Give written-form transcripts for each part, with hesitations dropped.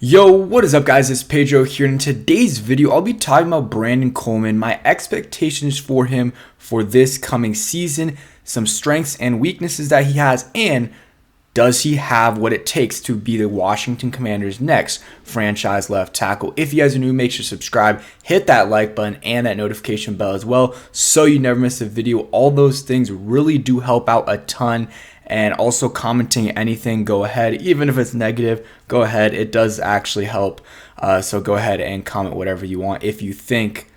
Yo, what is up guys, it's Pedro here, and in today's video I'll be talking about Brandon Coleman, my expectations for him for this coming season, some strengths and weaknesses that he has, and does he have what it takes to be the Washington Commanders' next franchise left tackle. If you guys are new, make sure to subscribe, hit that like button and that notification bell as well so you never miss a video. All those things really do help out a ton. And also commenting anything, go ahead, even if it's negative, go ahead. It does actually help. So go ahead and comment whatever you want if you think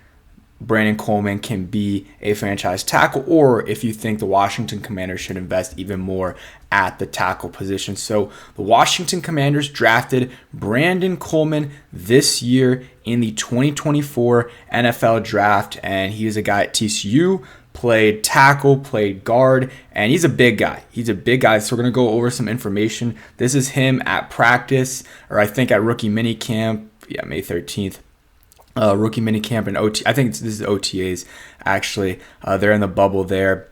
Brandon Coleman can be a franchise tackle, or if you think the Washington Commanders should invest even more at the tackle position. So the Washington Commanders drafted Brandon Coleman this year in the 2024 NFL draft, and he is a guy at TCU. Played tackle, played guard, and he's a big guy. So we're going to go over some information. This is him at practice, or I think at rookie minicamp. Yeah, May 13th. Rookie minicamp and OT. I think this is OTAs, actually. They're in the bubble there.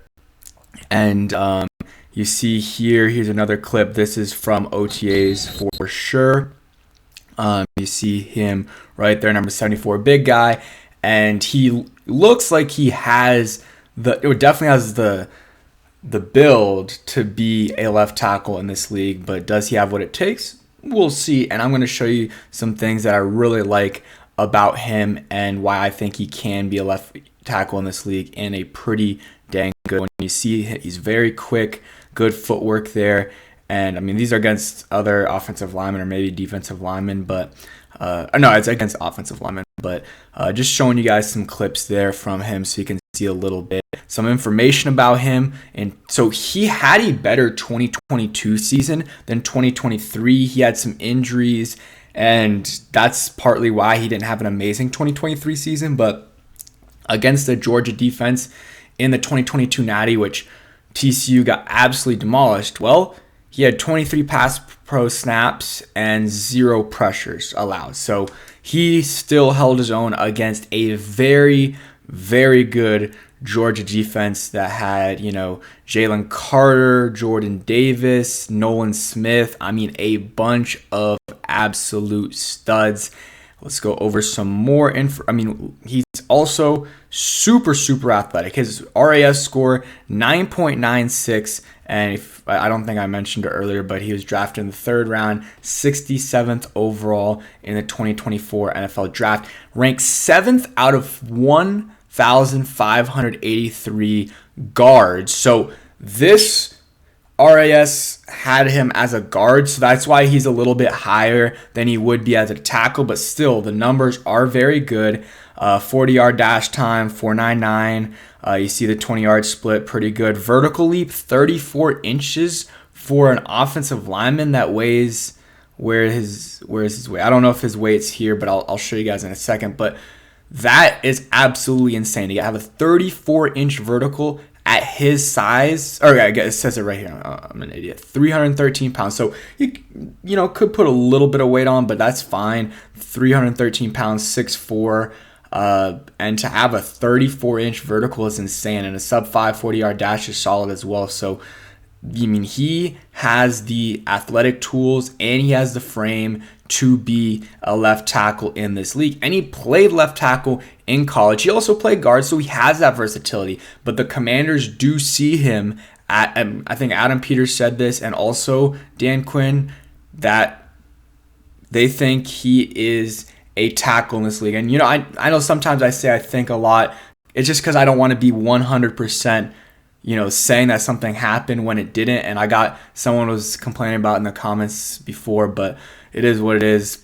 And you see here's another clip. This is from OTAs for sure. You see him right there, number 74, big guy. And he looks like he has... It definitely has the build to be a left tackle in this league, but does he have what it takes? We'll see. And I'm going to show you some things that I really like about him and why I think he can be a left tackle in this league, and a pretty dang good one. You see he's very quick, good footwork there. And I mean, these are against other offensive linemen or maybe defensive linemen, but no, it's against offensive linemen. But just showing you guys some clips there from him so you can see a little bit, some information about him. And so he had a better 2022 season than 2023. He had some injuries, and that's partly why he didn't have an amazing 2023 season. But against the Georgia defense in the 2022 Natty, which TCU got absolutely demolished, well, he had 23 pass pro snaps and 0 pressures allowed. So he still held his own against a very, very good Georgia defense that had, Jalen Carter, Jordan Davis, Nolan Smith. I mean, a bunch of absolute studs. Let's go over some more info. I mean, he's also super, super athletic. His RAS score, 9.96. And I don't think I mentioned it earlier, but he was drafted in the 3rd round, 67th overall in the 2024 NFL draft. Ranked 7th out of 1,583 guards. So this RAS had him as a guard, so that's why he's a little bit higher than he would be as a tackle, but still the numbers are very good. 40-yard dash time, 4.99. You see the 20-yard split, pretty good. Vertical leap, 34 inches for an offensive lineman that weighs, where's his weight? I don't know if his weight's here, but I'll show you guys in a second. But that is absolutely insane to have a 34-inch vertical at his size. Or I guess it says it right here. I'm an idiot. 313 pounds. So you could put a little bit of weight on, but that's fine. 313 pounds, 6'4". And to have a 34-inch vertical is insane, and a sub-5 40-yard dash is solid as well. So, I mean, he has the athletic tools and he has the frame to be a left tackle in this league. And he played left tackle in college. He also played guard, so he has that versatility. But the Commanders do see him at, I think Adam Peters said this, and also Dan Quinn, that they think he is a tackle in this league. And, I know sometimes I say I think a lot. It's just because I don't want to be 100%, saying that something happened when it didn't. And I got someone was complaining about in the comments before, but it is what it is.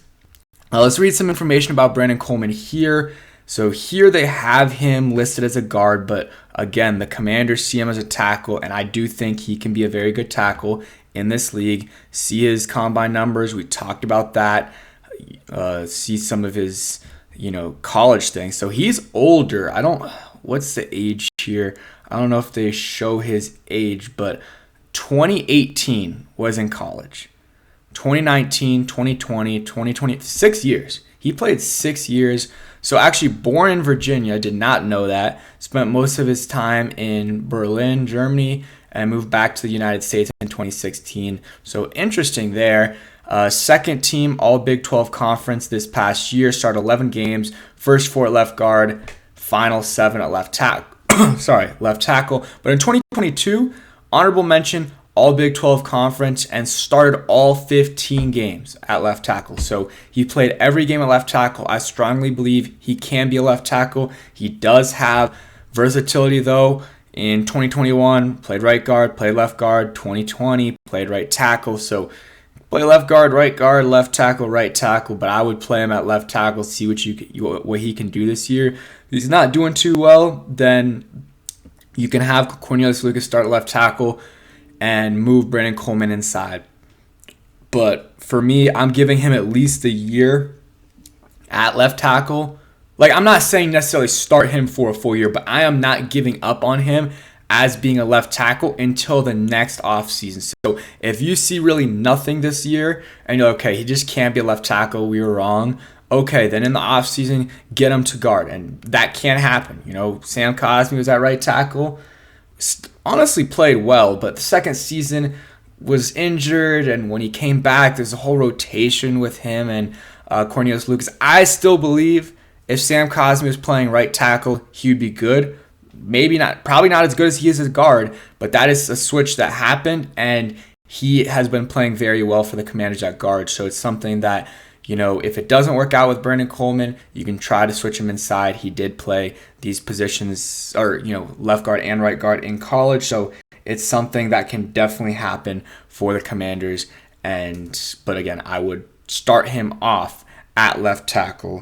Let's read some information about Brandon Coleman here. So here they have him listed as a guard, but again, the Commanders see him as a tackle, and I do think he can be a very good tackle in this league. See his combine numbers. We talked about that. See some of his, college things. So he's older. What's the age here? I don't know if they show his age, but 2018 was in college. 2019, 2020, 2020, 6 years. He played 6 years. So actually born in Virginia, did not know that. Spent most of his time in Berlin, Germany, and moved back to the United States in 2016. So interesting there. Second team All Big 12 Conference this past year. Started 11 games. First 4 at left guard. Final 7 at left tackle. Left tackle. But in 2022, honorable mention, All Big 12 Conference, and started all 15 games at left tackle. So he played every game at left tackle. I strongly believe he can be a left tackle. He does have versatility, though. In 2021, played right guard, played left guard. 2020, played right tackle. So play left guard, left tackle, right tackle. But I would play him at left tackle, see what he can do this year. If he's not doing too well, then you can have Cornelius Lucas start at left tackle and move Brandon Coleman inside. But for me, I'm giving him at least a year at left tackle. Like, I'm not saying necessarily start him for a full year, but I am not giving up on him as being a left tackle until the next offseason. So if you see really nothing this year and you're okay, he just can't be a left tackle, we were wrong. Okay, then in the offseason, get him to guard. And that can't happen. You know, Sam Cosmi was at right tackle. Honestly played well, but the second season was injured, and when he came back, there's a whole rotation with him and Cornelius Lucas. I still believe if Sam Cosmi was playing right tackle, he would be good. Maybe not, probably not as good as he is as guard, but that is a switch that happened, and he has been playing very well for the Commanders at guard. So it's something that, you know, if it doesn't work out with Brandon Coleman, you can try to switch him inside. He did play these positions, or, you know, left guard and right guard in college. So it's something that can definitely happen for the Commanders. But again, I would start him off at left tackle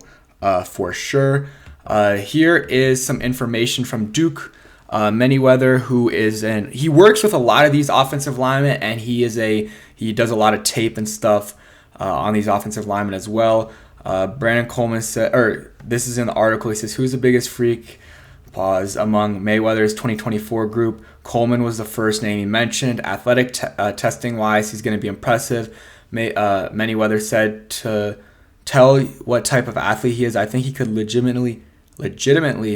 for sure. Here is some information from Duke Manyweather, he works with a lot of these offensive linemen, and he does a lot of tape and stuff on these offensive linemen as well. Brandon Coleman said, or this is in the article, he says, who's the biggest freak, pause, among Mayweather's 2024 group? Coleman was the first name he mentioned. Athletic testing wise, he's going to be impressive. Manyweather said to tell what type of athlete he is, I think he could legitimately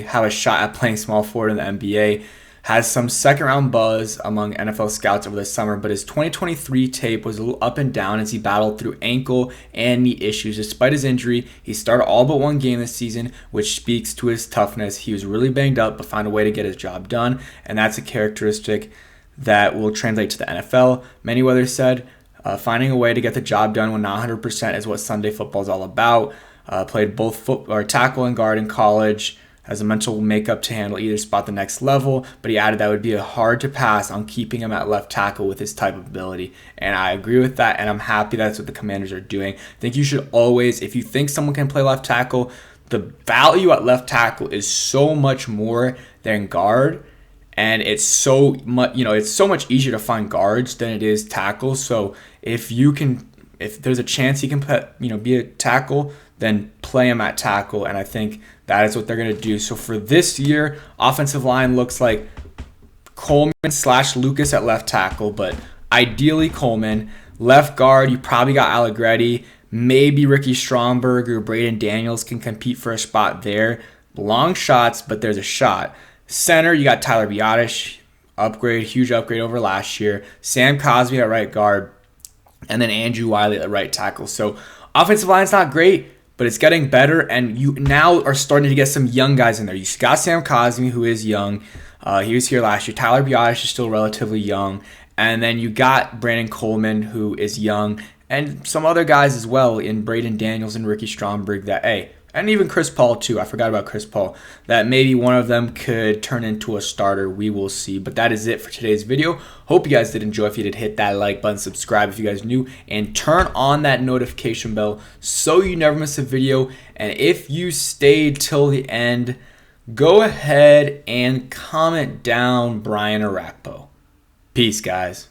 have a shot at playing small forward in the NBA. Has some second-round buzz among NFL scouts over the summer, but his 2023 tape was a little up and down as he battled through ankle and knee issues. Despite his injury, he started all but one game this season, which speaks to his toughness. He was really banged up, but found a way to get his job done, and that's a characteristic that will translate to the NFL. Manyweather said, finding a way to get the job done when not 100% is what Sunday football is all about. Played both tackle and guard in college. Has a mental makeup to handle either spot the next level, but he added that would be hard to pass on keeping him at left tackle with his type of ability. And I agree with that, and I'm happy that's what the Commanders are doing. I think you should always, if you think someone can play left tackle, the value at left tackle is so much more than guard, and it's so much easier to find guards than it is tackles. So if there's a chance he can be a tackle, then play him at tackle, and I think that is what they're going to do. So for this year, offensive line looks like Coleman/Lucas at left tackle, but ideally Coleman. Left guard, you probably got Allegretti. Maybe Ricky Stromberg or Braden Daniels can compete for a spot there. Long shots, but there's a shot. Center, you got Tyler Biadasz. Huge upgrade over last year. Sam Cosmi at right guard. And then Andrew Wiley at right tackle. So offensive line's not great, but it's getting better, and you now are starting to get some young guys in there. You got Sam Cosmi, who is young. He was here last year. Tyler Biadasz is still relatively young. And then you got Brandon Coleman, who is young, and some other guys as well in Braden Daniels and Ricky Stromberg and even Chris Paul too. I forgot about Chris Paul. That maybe one of them could turn into a starter. We will see. But that is it for today's video. Hope you guys did enjoy. If you did, hit that like button, subscribe if you guys new, and turn on that notification bell so you never miss a video. And if you stayed till the end, go ahead and comment down Brian Arakpo. Peace, guys.